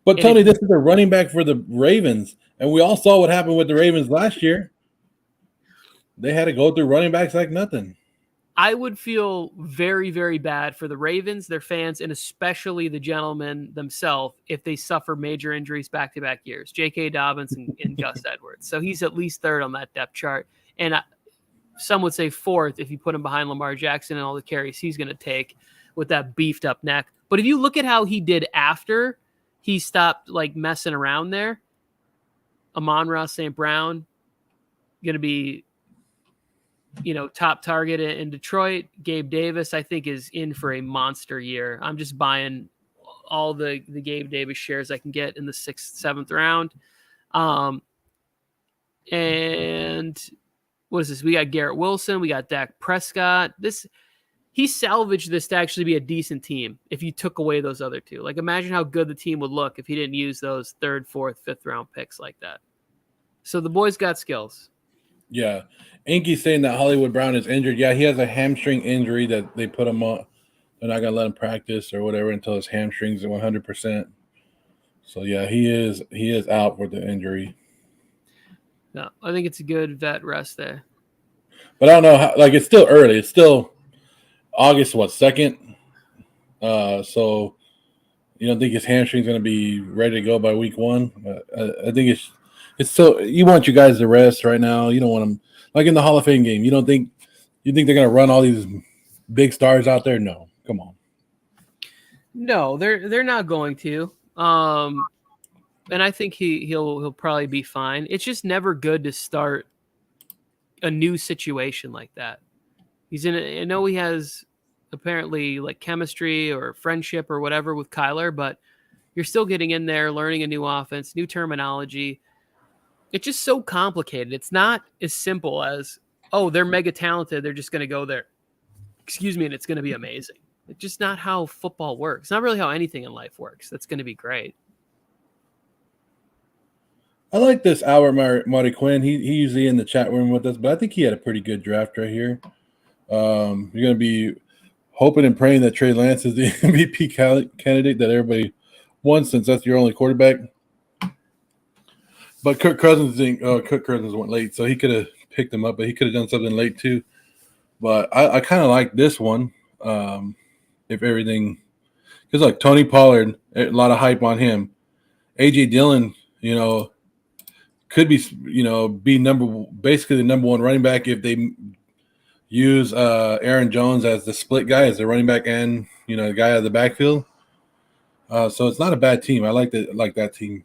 But Tony, this is a running back for the Ravens, and we all saw what happened with the Ravens last year. They had to go through running backs like nothing. I would feel very, very bad for the Ravens, their fans, and especially the gentlemen themselves if they suffer major injuries back-to-back years. J.K. Dobbins and Gus Edwards. So he's at least third on that depth chart. And some would say fourth if you put him behind Lamar Jackson and all the carries he's going to take with that beefed up neck. But if you look at how he did after he stopped like messing around there, Amon-Ra St. Brown going to be, top target in Detroit. Gabe Davis, I think, is in for a monster year. I'm just buying all the Gabe Davis shares I can get in the 6th, 7th round. And what is this? We got Garrett Wilson. We got Dak Prescott. he salvaged this to actually be a decent team if you took away those other two. Like, imagine how good the team would look if he didn't use those 3rd, 4th, 5th round picks like that. So the boy's got skills. Yeah. Inky's saying that Hollywood Brown is injured. Yeah, he has a hamstring injury that they put him on. They're not going to let him practice or whatever until his hamstrings are 100%. So, yeah, he is out with the injury. No, I think it's a good vet rest there. But I don't know how, like, it's still early. It's still August, 2nd? So you don't think his hamstring's going to be ready to go by week 1? I think it's still, you want you guys to rest right now. You don't want them, like in the Hall of Fame game. You think they're going to run all these big stars out there? No, come on. No, they're not going to. And I think he'll probably be fine. It's just never good to start a new situation like that. I know he has apparently like chemistry or friendship or whatever with Kyler, but you're still getting in there, learning a new offense, new terminology. It's just so complicated. It's not as simple as, oh, they're mega talented, they're just going to go there. Excuse me, and it's going to be amazing. It's just not how football works. It's not really how anything in life works. That's going to be great. I like this Albert Marty Quinn. He's usually in the chat room with us, but I think he had a pretty good draft right here. You're going to be hoping and praying that Trey Lance is the MVP candidate that everybody wants, since that's your only quarterback. But Kirk Cousins went late, so he could have picked him up, but he could have done something late too. But I kind of like this one. If everything, because like Tony Pollard, a lot of hype on him. AJ Dillon, could be, be basically the number 1 running back if they use Aaron Jones as the split guy, as the running back and the guy out of the backfield. So it's not a bad team. I like that team.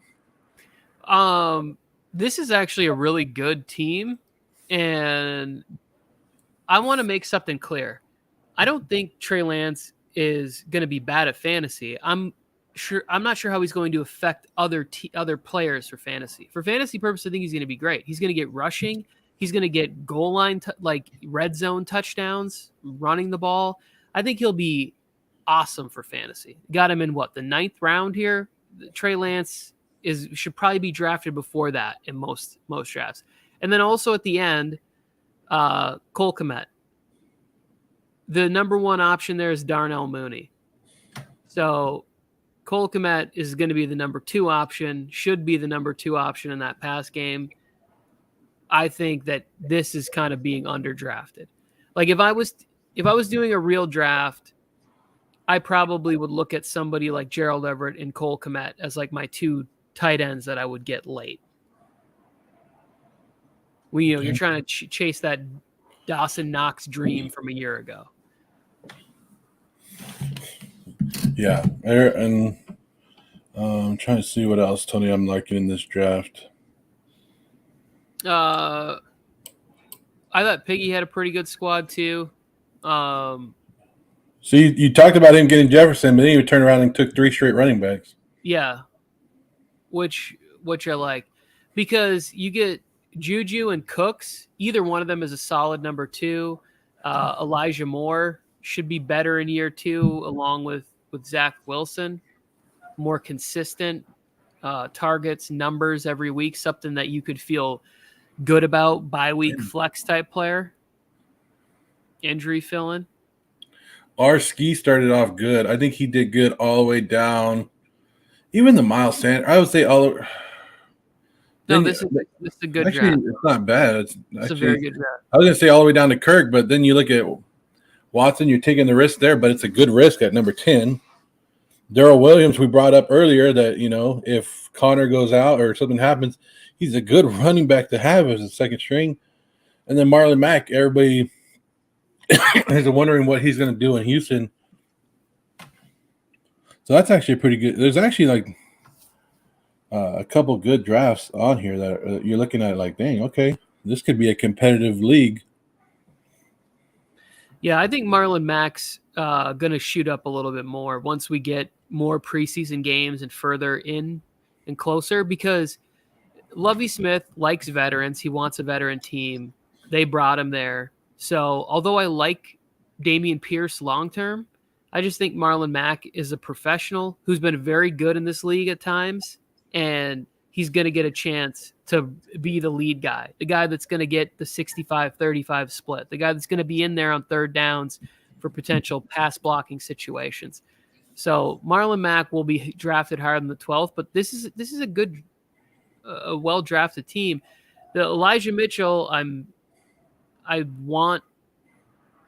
This is actually a really good team, and I want to make something clear. I don't think Trey Lance is going to be bad at fantasy. I'm not sure how he's going to affect other players for fantasy. For fantasy purposes, I think he's going to be great. He's going to get rushing. He's going to get goal line, like red zone touchdowns, running the ball. I think he'll be awesome for fantasy. Got him in the 9th round here. Trey Lance should probably be drafted before that in most drafts. And then also at the end, Cole Kmet. The number 1 option there is Darnell Mooney. So Cole Kmet is going to be the number 2 option, should be the number 2 option in that pass game. I think that this is kind of being underdrafted. Like if I was doing a real draft, I probably would look at somebody like Gerald Everett and Cole Kmet as like my 2 tight ends that I would get late. You're trying to chase that Dawson Knox dream from a year ago. Yeah, and I'm trying to see what else, Tony, I'm liking in this draft. I thought Piggy had a pretty good squad too. So you talked about him getting Jefferson, but then you turned around and took 3 straight running backs. Yeah, which I like, because you get Juju and Cooks. Either one of them is a solid number 2. Elijah Moore should be better in year 2, along with Zach Wilson. More consistent targets, numbers every week, something that you could feel good about. Bye-week flex type player. Injury fill-in. Our ski started off good. I think he did good all the way down. Even the Miles Sanders, I would say all. No, this is a good draft. It's not bad. It's a very good draft. I was going to say all the way down to Kirk, but then you look at Watson, you're taking the risk there, but it's a good risk at number 10. Darrell Williams, we brought up earlier that, if Connor goes out or something happens, he's a good running back to have as a second string. And then Marlon Mack, everybody is wondering what he's going to do in Houston. So that's actually pretty good. There's actually a couple good drafts on here that you're looking at like, dang, okay, this could be a competitive league. Yeah, I think Marlon Mack's going to shoot up a little bit more once we get more preseason games and further in and closer, because Lovie Smith likes veterans. He wants a veteran team. They brought him there. So although I like Damian Pierce long term. I just think Marlon Mack is a professional who's been very good in this league at times, and he's going to get a chance to be the lead guy, the guy that's going to get the 65-35 split, the guy that's going to be in there on third downs for potential pass blocking situations. So Marlon Mack will be drafted higher than the 12th, but this is a good, well drafted team. The Elijah Mitchell, I want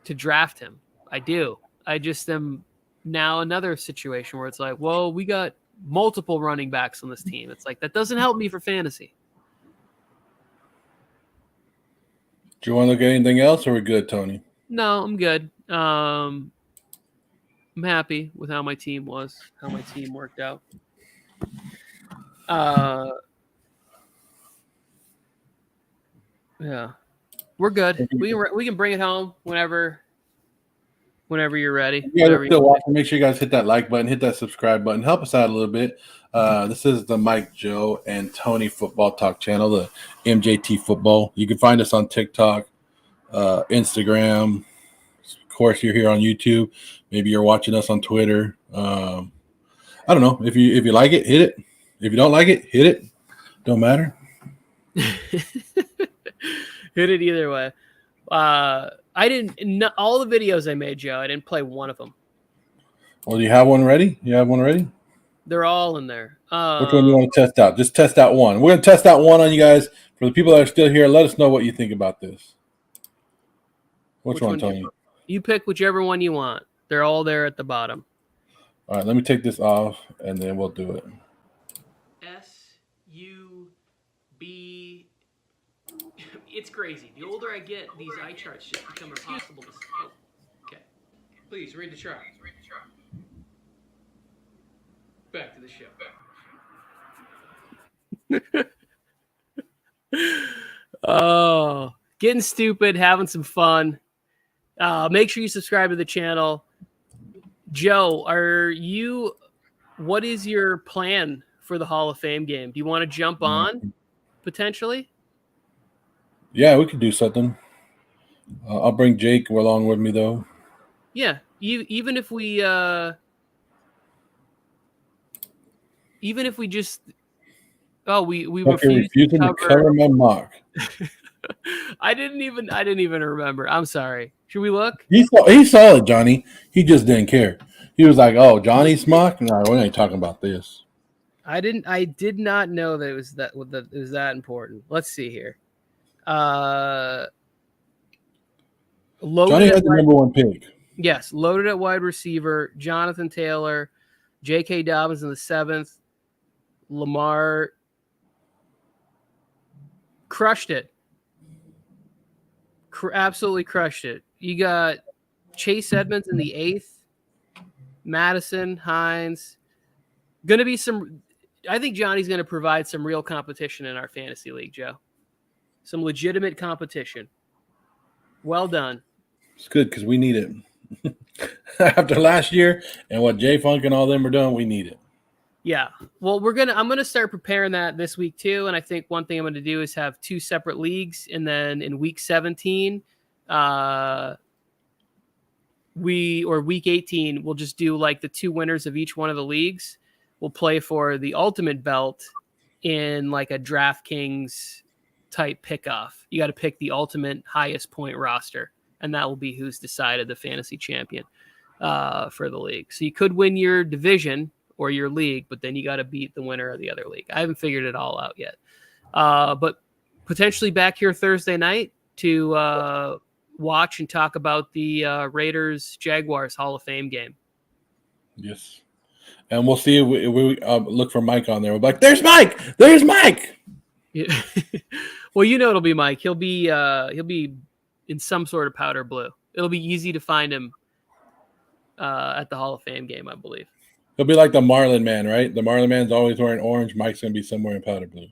to draft him. I do. I just am now another situation where it's like, well, we got multiple running backs on this team. It's like, that doesn't help me for fantasy. Do you want to look at anything else, or we're good, Tony? No, I'm good. I'm happy with how my team worked out. Yeah, we're good. We can bring it home whenever you're ready. If you guys are still watching, make sure you guys hit that like button, hit that subscribe button, help us out a little bit. This is the Mike, Joe, and Tony Football Talk channel, the MJT Football. You can find us on TikTok, Instagram. Of course, you're here on YouTube. Maybe you're watching us on Twitter. I don't know. If you like it, hit it. If you don't like it, hit it. Don't matter. Hit it either way. I didn't all the videos I made, Joe. I didn't play one of them. Well, do you have one ready? You have one ready? They're all in there. Which one do you want to test out? Just test out one. We're going to test out one on you guys. For the people that are still here, let us know what you think about this. Which one, Tony? You pick whichever one you want. They're all there at the bottom. All right, let me take this off, and then we'll do it. SUB. It's crazy. The older I get, these eye charts just become impossible to see. Oh, okay. Please read the chart. Back to the show. Oh, getting stupid, having some fun. Make sure you subscribe to the channel. Joe, what is your plan for the Hall of Fame game? Do you want to jump on potentially? Yeah, we could do something. I'll bring Jake along with me, though. Yeah, even if we just we refuse to cover my mock. I didn't even remember. I'm sorry. Should we look? He saw it, Johnny. He just didn't care. He was like, "Oh, Johnny's mock? No, we ain't talking about this." I did not know that it was that important. Let's see here. Johnny had the number one pick. Yes, loaded at wide receiver. Jonathan Taylor, J.K. Dobbins in the 7th. Lamar crushed it. Absolutely crushed it. You got Chase Edmonds in the 8th. Madison, Hines. Going to be some. I think Johnny's going to provide some real competition in our fantasy league, Joe. Some legitimate competition. Well done. It's good because we need it. After last year and what Jay Funk and all them are doing, we need it. Yeah. Well, I'm going to start preparing that this week too. And I think one thing I'm going to do is have 2 separate leagues. And then in week 17, week 18, we'll just do like the 2 winners of each one of the leagues. We'll play for the ultimate belt in like a DraftKings type pickoff. You got to pick the ultimate highest point roster, and that will be who's decided the fantasy champion for the league. So you could win your division or your league, but then you got to beat the winner of the other league. I haven't figured it all out yet. But potentially back here Thursday night to watch and talk about the Raiders-Jaguars Hall of Fame game. Yes. And we'll see if we look for Mike on there. We'll be like, there's Mike! There's Mike! Yeah. Well, it'll be Mike. He'll be in some sort of powder blue. It'll be easy to find him at the Hall of Fame game, I believe. He'll be like the Marlin Man, right? The Marlin Man's always wearing orange. Mike's going to be somewhere in powder blue.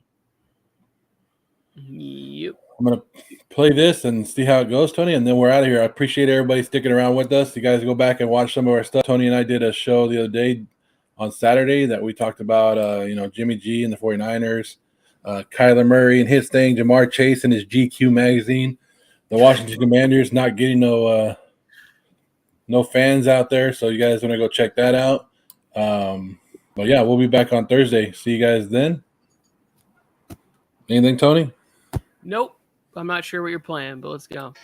Yep. I'm going to play this and see how it goes, Tony, and then we're out of here. I appreciate everybody sticking around with us. You guys go back and watch some of our stuff. Tony and I did a show the other day on Saturday that we talked about, Jimmy G and the 49ers, Kyler Murray and his thing, Jamar Chase and his GQ magazine, the Washington Commanders not getting no no fans out there, so you guys want to go check that out. But yeah, we'll be back on Thursday. See you guys then. Anything, Tony? Nope. I'm not sure what you're playing, but let's go.